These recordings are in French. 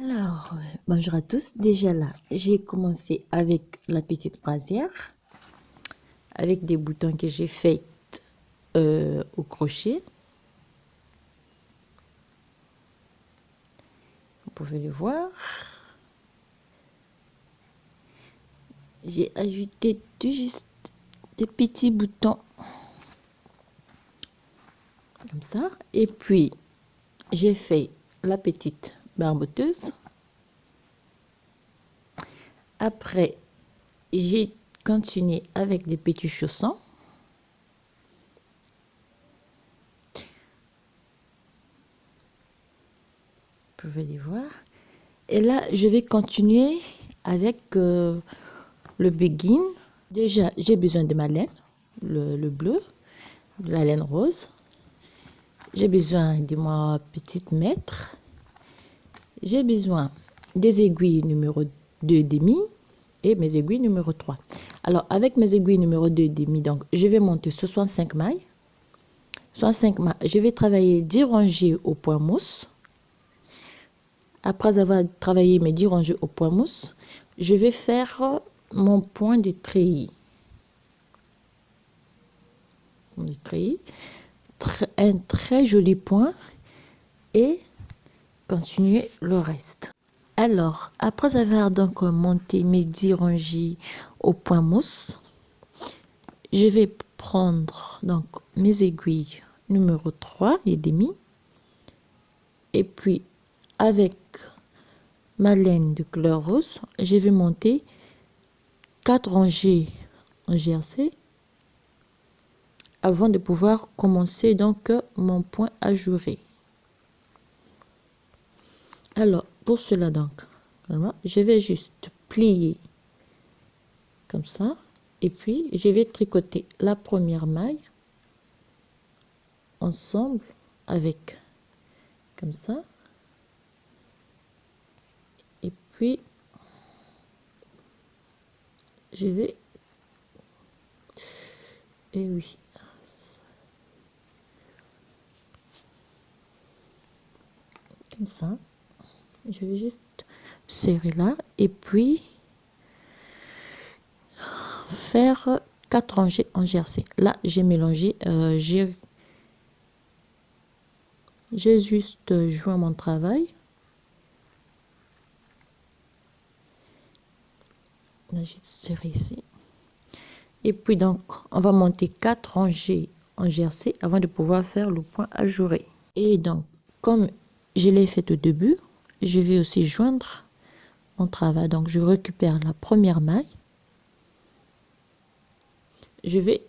Alors, bonjour à tous. Déjà là, j'ai commencé avec la petite brassière, avec des boutons que j'ai fait au crochet. Vous pouvez le voir. J'ai ajouté tout juste des petits boutons comme ça. Et puis, j'ai fait la petite barboteuse. Après, j'ai continué avec des petits chaussons. Vous pouvez les voir. Et là, je vais continuer avec le begin. Déjà, j'ai besoin de ma laine, le bleu, de la laine rose. J'ai besoin de ma petite mètre. J'ai besoin des aiguilles numéro 2,5 et mes aiguilles numéro 3. Alors, avec mes aiguilles numéro 2,5, donc, je vais monter 65 mailles. 65 mailles. Je vais travailler 10 rangées au point mousse. Après avoir travaillé mes 10 rangées au point mousse, je vais faire mon point de treillis. Un très joli point et continuer le reste. Alors, après avoir donc monté mes 10 rangées au point mousse, je vais prendre donc mes aiguilles numéro 3,5 et puis avec ma laine de couleur rose, je vais monter 4 rangées en jersey avant de pouvoir commencer donc mon point ajouré. Alors, pour cela donc, je vais juste plier comme ça et puis je vais tricoter la première maille ensemble avec comme ça et puis je vais oui, comme ça, je vais juste serrer là et puis faire 4 rangées en jersey. Là j'ai mélangé, j'ai juste joint mon travail. On a juste serré ici et puis donc on va monter 4 rangées en jersey avant de pouvoir faire le point ajouré. Et donc comme je l'ai fait au début, je vais aussi joindre mon travail. Donc je récupère la première maille, je vais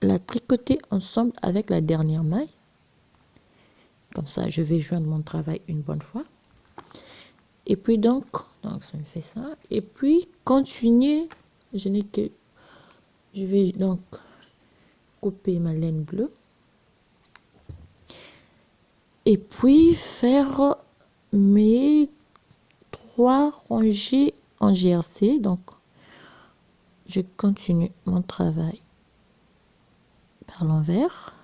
la tricoter ensemble avec la dernière maille. Comme ça, je vais joindre mon travail une bonne fois. Et puis donc ça me fait ça. Et puis continuer. Je vais donc couper ma laine bleue. Et puis faire mes 3 rangées en jersey. Donc je continue mon travail par l'envers.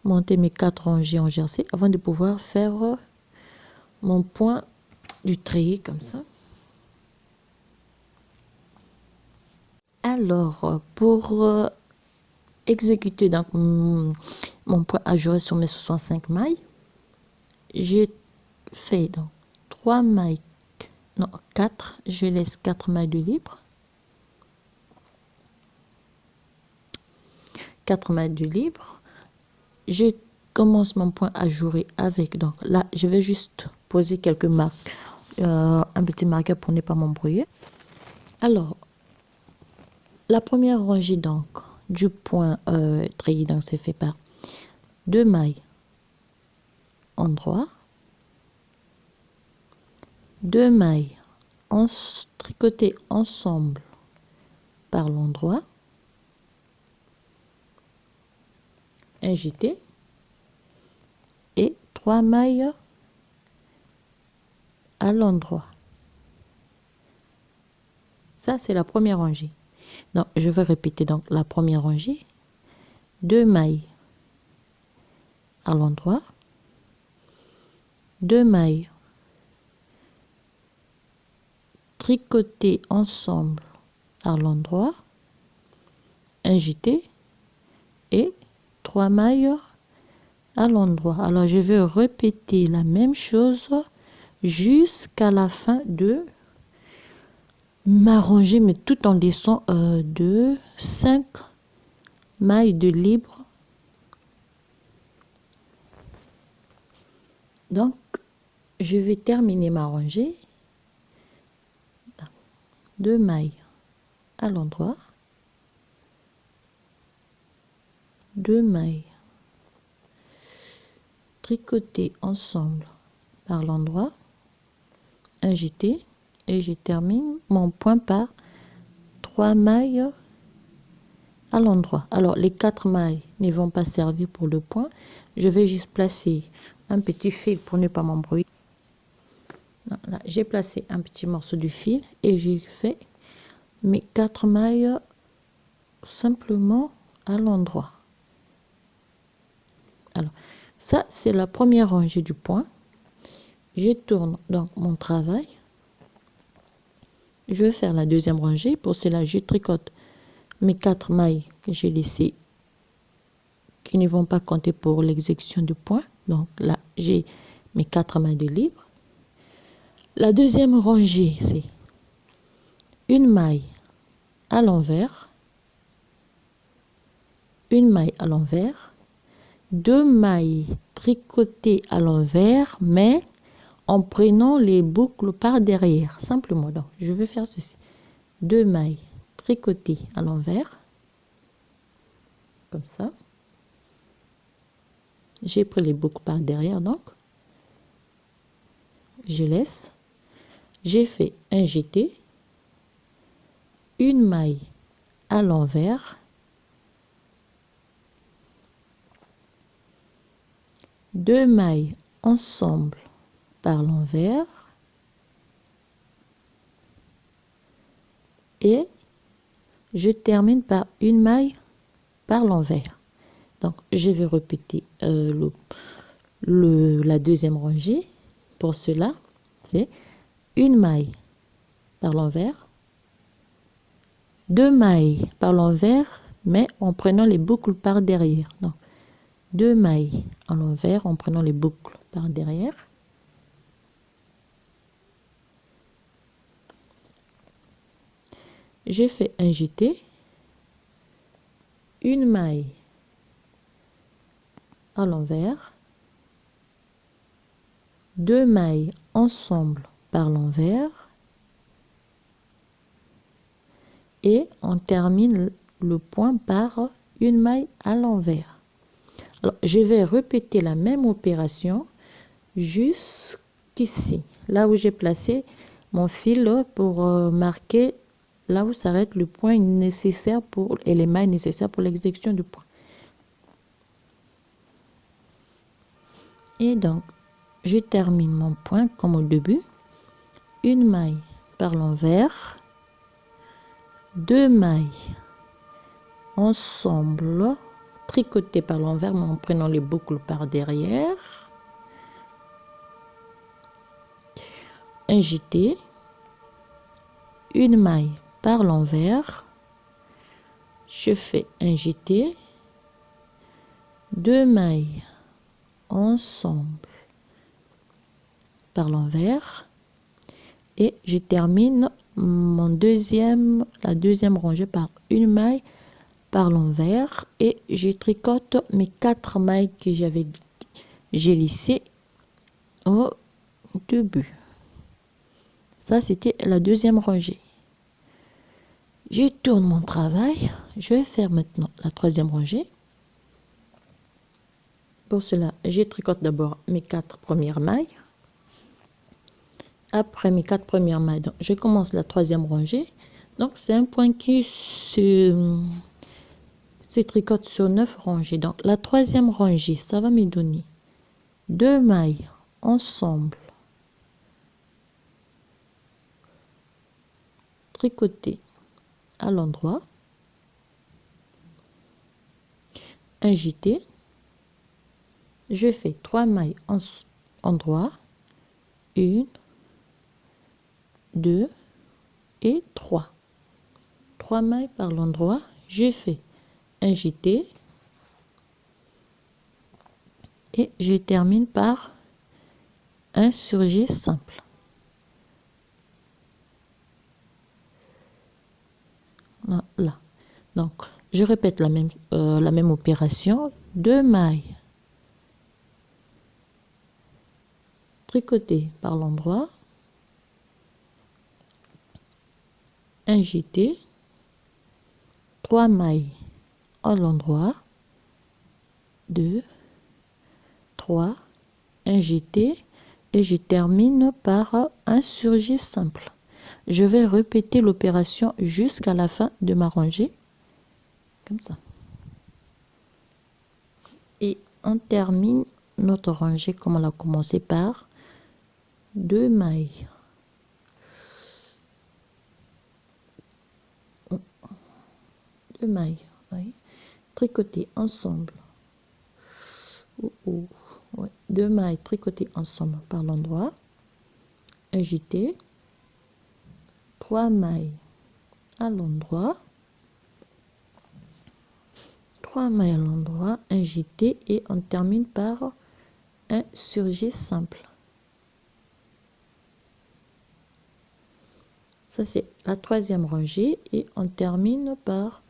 Monter mes 4 rangées en jersey avant de pouvoir faire mon point du treillis comme ça. Alors pour exécuter donc mon point ajouré sur mes 65 mailles, j'ai fait donc 3 mailles, non 4, je laisse 4 mailles de libre, 4 mailles de libre. Je commence mon point ajouré avec, donc là je vais juste poser quelques marques, un petit marqueur pour ne pas m'embrouiller. Alors la première rangée donc du point treillis, donc c'est fait par 2 mailles en droit, 2 mailles tricotées ensemble par l'endroit, un jeté et 3 mailles à l'endroit. Ça c'est la première rangée. Donc je vais répéter donc la première rangée, 2 mailles à l'endroit, 2 mailles tricoter ensemble par l'endroit, un jeté et 3 mailles à l'endroit. Alors je vais répéter la même chose jusqu'à la fin de ma rangée, mais tout en laissant 5 mailles de libre. Donc je vais terminer ma rangée, 2 mailles à l'endroit, 2 mailles tricoter ensemble par l'endroit, un jeté et je termine mon point par 3 mailles à l'endroit. Alors les 4 mailles ne vont pas servir pour le point, je vais juste placer un petit fil pour ne pas m'embrouiller. Là j'ai placé un petit morceau du fil et j'ai fait mes 4 mailles simplement à l'endroit. Alors ça c'est la première rangée du point. Je tourne donc mon travail, je vais faire la deuxième rangée. Pour cela je tricote mes 4 mailles que j'ai laissées qui ne vont pas compter pour l'exécution du point. Donc là j'ai mes 4 mailles de libre. La deuxième rangée c'est une maille à l'envers, une maille à l'envers, 2 mailles tricotées à l'envers mais en prenant les boucles par derrière simplement. Donc je vais faire ceci, 2 mailles tricotées à l'envers comme ça, j'ai pris les boucles par derrière, donc je laisse, j'ai fait un jeté, une maille à l'envers, 2 mailles ensemble par l'envers et je termine par une maille par l'envers. Donc je vais répéter la deuxième rangée. Pour cela c'est une maille par l'envers, 2 mailles par l'envers mais en prenant les boucles par derrière. Donc 2 mailles à l'envers en prenant les boucles par derrière, j'ai fait un jeté, une maille à l'envers, 2 mailles ensemble par l'envers et on termine le point par une maille à l'envers. Alors je vais répéter la même opération jusqu'ici, là où j'ai placé mon fil pour marquer là où s'arrête le point nécessaire pour et les mailles nécessaires pour l'exécution du point. Et donc je termine mon point comme au début, une maille par l'envers, 2 mailles ensemble tricotées par l'envers mais en prenant les boucles par derrière, un jeté, une maille par l'envers, je fais un jeté, 2 mailles ensemble par l'envers et je termine la deuxième rangée par une maille par l'envers et je tricote mes 4 mailles que j'ai laissées au début. Ça c'était la deuxième rangée. Je tourne mon travail, je vais faire maintenant la troisième rangée. Pour cela je tricote d'abord mes 4 premières mailles. Après mes 4 premières mailles, donc je commence la troisième rangée. Donc c'est un point qui se tricote sur 9 rangées. Donc la troisième rangée, ça va me donner 2 mailles ensemble tricotées à l'endroit, un jeté, je fais 3 mailles en endroit, 1, 2, et 3. 3 mailles par l'endroit. Je fais un jeté et je termine par un surjet simple. Là. Donc, je répète la même opération. 2 mailles tricotées par l'endroit, un jeté, 3 mailles à l'endroit, 2, 3, un jeté et je termine par un surjet simple. Je vais répéter l'opération jusqu'à la fin de ma rangée, comme ça. Et on termine notre rangée comme on a commencé par 2 mailles. 2 mailles, oui. Tricotées ensemble. Ouais. 2 mailles tricotées ensemble par l'endroit, un jeté, 3 mailles à l'endroit, 3 mailles à l'endroit, un jeté et on termine par un surjet simple. Ça c'est la troisième rangée et on termine par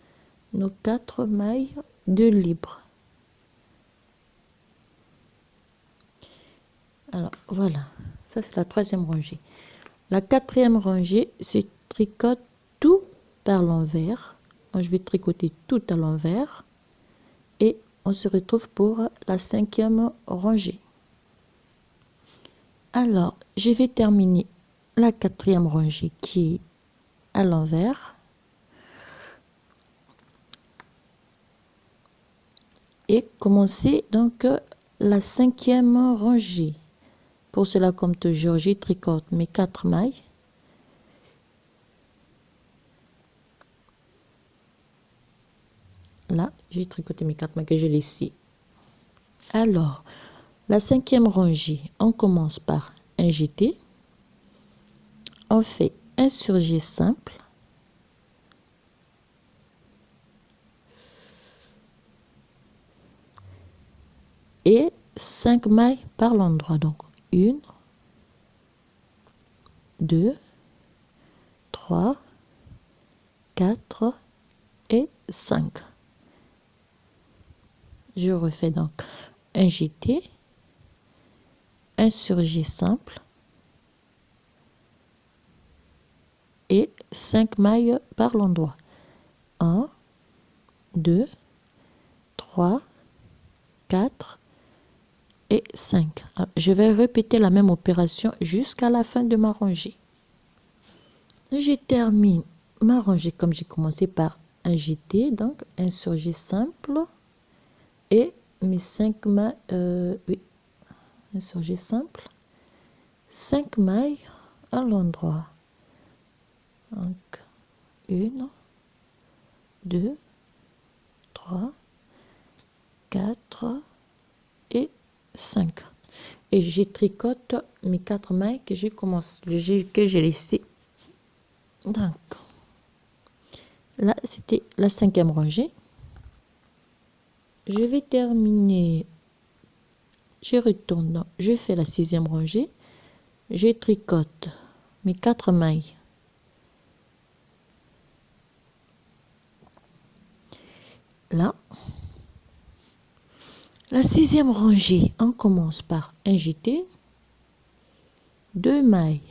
nos 4 mailles de libre. Alors voilà, ça c'est la troisième rangée. La quatrième rangée se tricote tout par l'envers. Je vais tricoter tout à l'envers et on se retrouve pour la cinquième rangée. Alors, je vais terminer la quatrième rangée qui est à l'envers et commencer donc la cinquième rangée. Pour cela, comme toujours, je tricote mes 4 mailles. Là, j'ai tricoté mes 4 mailles que j'ai laissées. Alors, la cinquième rangée, on commence par un jeté. On fait un surjet simple. Et 5 mailles par l'endroit. Donc, 1, 2, 3, 4 et 5. Je refais donc un jeté, un surjet simple et 5 mailles par l'endroit. 1, 2, 3, 4 et 5. Alors, je vais répéter la même opération jusqu'à la fin de ma rangée. Je termine ma rangée comme j'ai commencé par un jeté, donc un surjet simple et mes 5 mailles, oui, un surjet simple, 5 mailles à l'endroit. Donc 1, 2, 3, 4 et 5. Et je tricote mes 4 mailles que j'ai laissées. Donc là c'était la cinquième rangée. Je vais terminer, je retourne, je fais la sixième rangée, je tricote mes 4 mailles. Là, la sixième rangée, on commence par un jeté, 2 mailles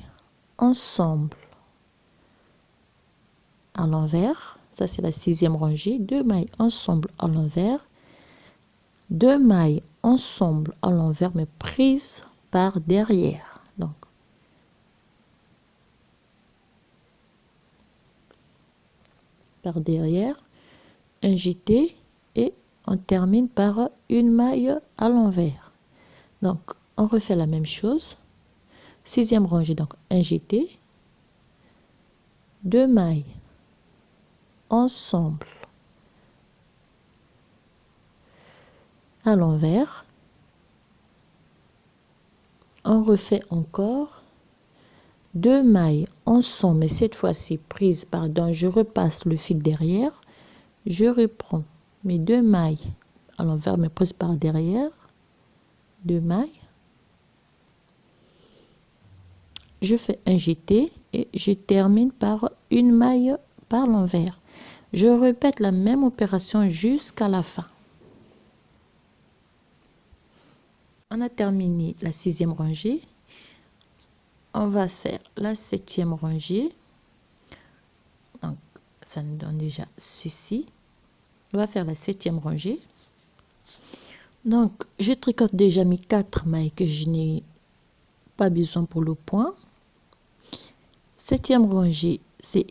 ensemble à l'envers, ça c'est la sixième rangée, 2 mailles ensemble à l'envers, 2 mailles ensemble à l'envers mais prises par derrière. Donc, par derrière, un jeté et on termine par une maille à l'envers. Donc, on refait la même chose. Sixième rangée, donc un jeté, 2 mailles ensemble à l'envers. On refait encore 2 mailles ensemble, mais cette fois-ci prise, pardon, je repasse le fil derrière, je reprends mes 2 mailles à l'envers mais prises par derrière, 2 mailles, je fais un jeté et je termine par une maille par l'envers. Je répète la même opération jusqu'à la fin. On a terminé la 6e rangée. On va faire la 7e rangée. Donc, ça nous donne déjà ceci. On va faire la 7e rangée. Donc, je tricote déjà mes 4 mailles que je n'ai pas besoin pour le point. 7e rangée, c'est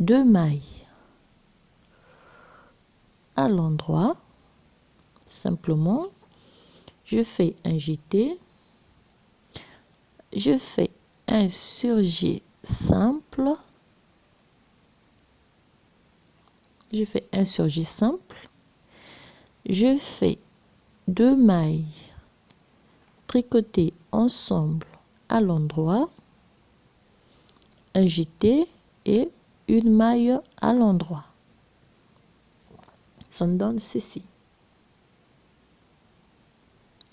2 mailles à l'endroit. Simplement, je fais un jeté. Je fais un surjet simple. Je fais un surjet simple. Je fais 2 mailles tricotées ensemble à l'endroit, un jeté et une maille à l'endroit. Ça me donne ceci.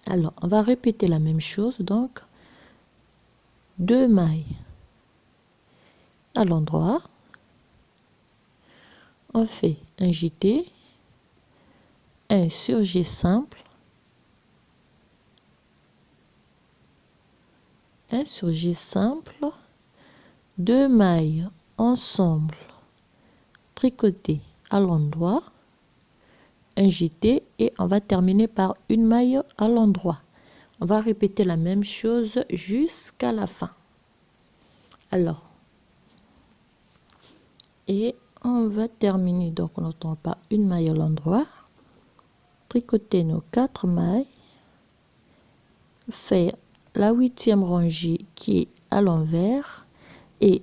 Alors, on va répéter la même chose, donc 2 mailles à l'endroit, on fait un jeté, un surjet simple, un surjet simple, 2 mailles ensemble tricotées à l'endroit, un jeté et on va terminer par une maille à l'endroit. On va répéter la même chose jusqu'à la fin. Alors, et on va terminer, donc on n'entend pas une maille à l'endroit, tricoter nos 4 mailles, faire la 8e rangée qui est à l'envers et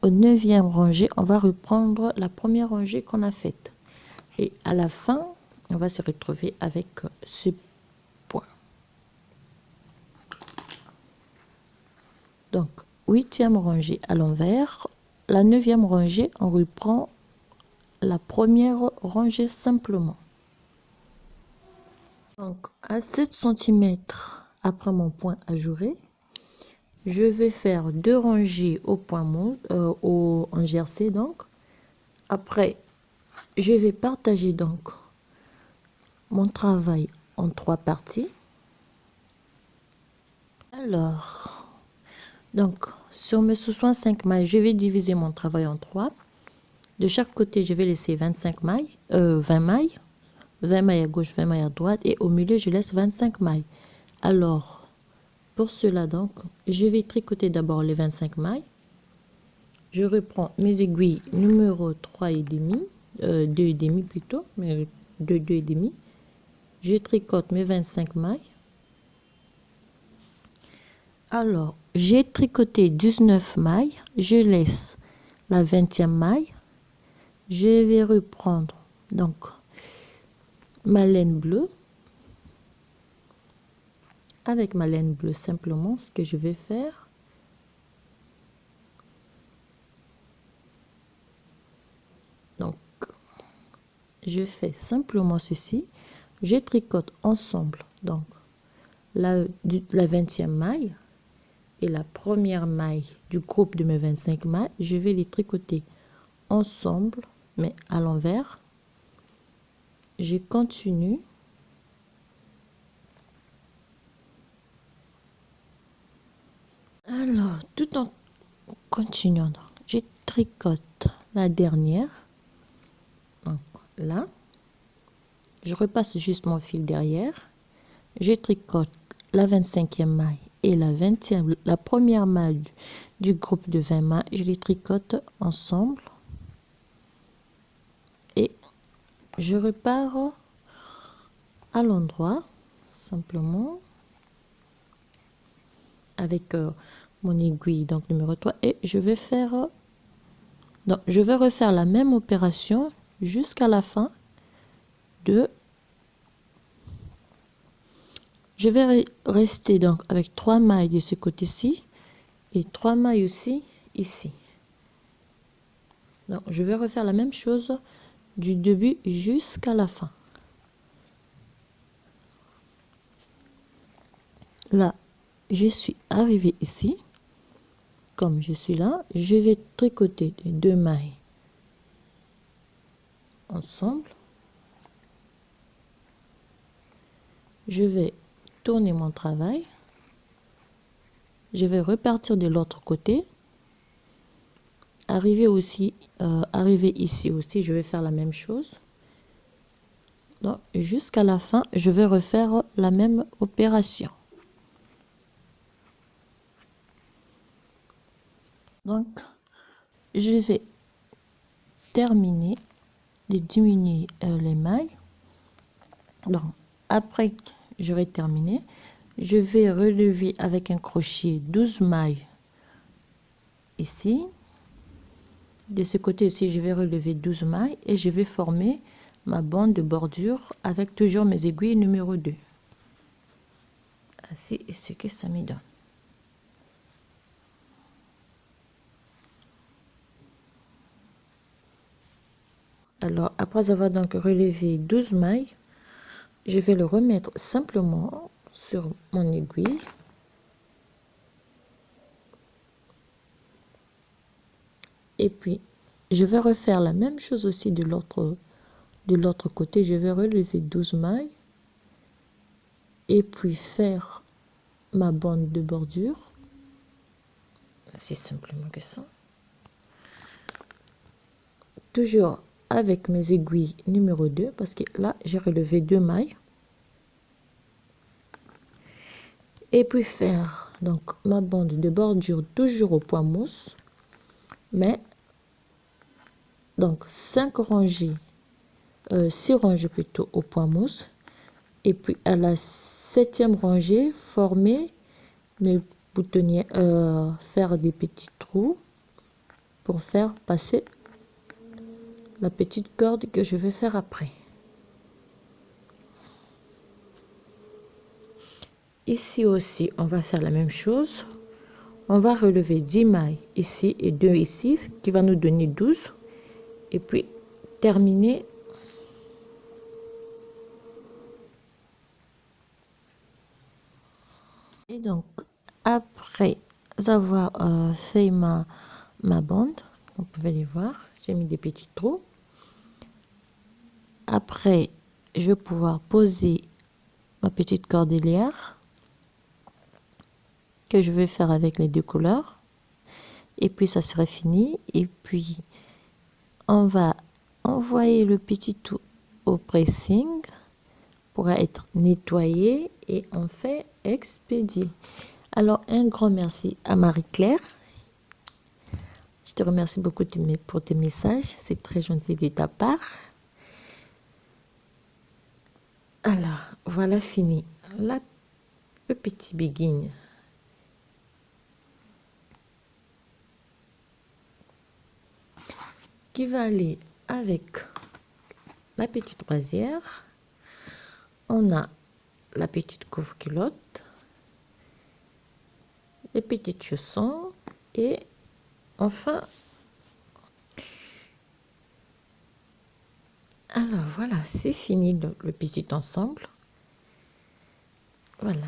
au 9e rangée, on va reprendre la première rangée qu'on a faite. Et à la fin, on va se retrouver avec ce point. Donc, 8e rangée à l'envers. La 9e rangée, on reprend la première rangée simplement. Donc, à 7 cm après mon point ajouré, je vais faire 2 rangées au point mousse, en jersey donc. Après, je vais partager donc mon travail en 3 parties. Alors, donc sur mes 65 mailles, je vais diviser mon travail en 3. De chaque côté, je vais laisser 25 mailles, 20 mailles. 20 mailles à gauche, 20 mailles à droite. Et au milieu, je laisse 25 mailles. Alors, pour cela, donc, je vais tricoter d'abord les 25 mailles. Je reprends mes aiguilles numéro 3,5, 2,5 plutôt, mais 2,5. Je tricote mes 25 mailles. Alors, j'ai tricoté 19 mailles. Je laisse la 20e maille. Je vais reprendre donc ma laine bleue. Avec ma laine bleue, simplement, ce que je vais faire, donc, je fais simplement ceci. Je tricote ensemble, donc, la 20e maille et la première maille du groupe de mes 25 mailles. Je vais les tricoter ensemble, mais à l'envers. Je continue. Alors, tout en continuant, je tricote la dernière. Donc là, je repasse juste mon fil derrière. Je tricote la 25e maille et la 20e, la première maille du groupe de 20 mailles. Je les tricote ensemble. Et je repars à l'endroit, simplement, avec mon aiguille, donc numéro 3. Et je vais faire... donc, je vais refaire la même opération jusqu'à la fin de... Je vais rester donc avec 3 mailles de ce côté-ci et 3 mailles aussi ici. Donc je vais refaire la même chose du début jusqu'à la fin. Là, je suis arrivée ici. Comme je suis là, je vais tricoter les 2 mailles ensemble. Je vais tourner mon travail. Je vais repartir de l'autre côté. Arriver ici aussi, je vais faire la même chose. Donc jusqu'à la fin, je vais refaire la même opération. Donc je vais terminer de diminuer les mailles. Donc après que j'aurai terminé, je vais relever avec un crochet 12 mailles ici. De ce côté-ci, je vais relever 12 mailles et je vais former ma bande de bordure avec toujours mes aiguilles numéro 2. Ainsi, ce que ça me donne. Alors, après avoir donc relevé 12 mailles, je vais le remettre simplement sur mon aiguille. Et puis, je vais refaire la même chose aussi de l'autre côté. Je vais relever 12 mailles et puis faire ma bande de bordure. C'est simplement que ça. Toujours avec mes aiguilles numéro 2 parce que là, j'ai relevé 2 mailles. Et puis faire donc ma bande de bordure toujours au point mousse. Mais donc 5 rangées, 6 rangées plutôt au point mousse. Et puis à la 7e rangée, former mes boutonnières, faire des petits trous pour faire passer la petite corde que je vais faire après. Ici aussi, on va faire la même chose. On va relever 10 mailles ici et 2 ici, qui va nous donner 12. Et puis terminer et donc après avoir fait ma bande, vous pouvez les voir, j'ai mis des petits trous. Après, je vais pouvoir poser ma petite cordelière que je vais faire avec les 2 couleurs. Et puis ça serait fini. Et puis on va envoyer le petit tout au pressing pour être nettoyé et on fait expédier. Alors un grand merci à Marie-Claire. Je te remercie beaucoup pour tes messages, c'est très gentil de ta part. Alors voilà fini le petit begin. Qui va aller avec la petite brassière. On a la petite couvre-culotte, les petites chaussons et enfin, alors voilà, c'est fini le petit ensemble. Voilà.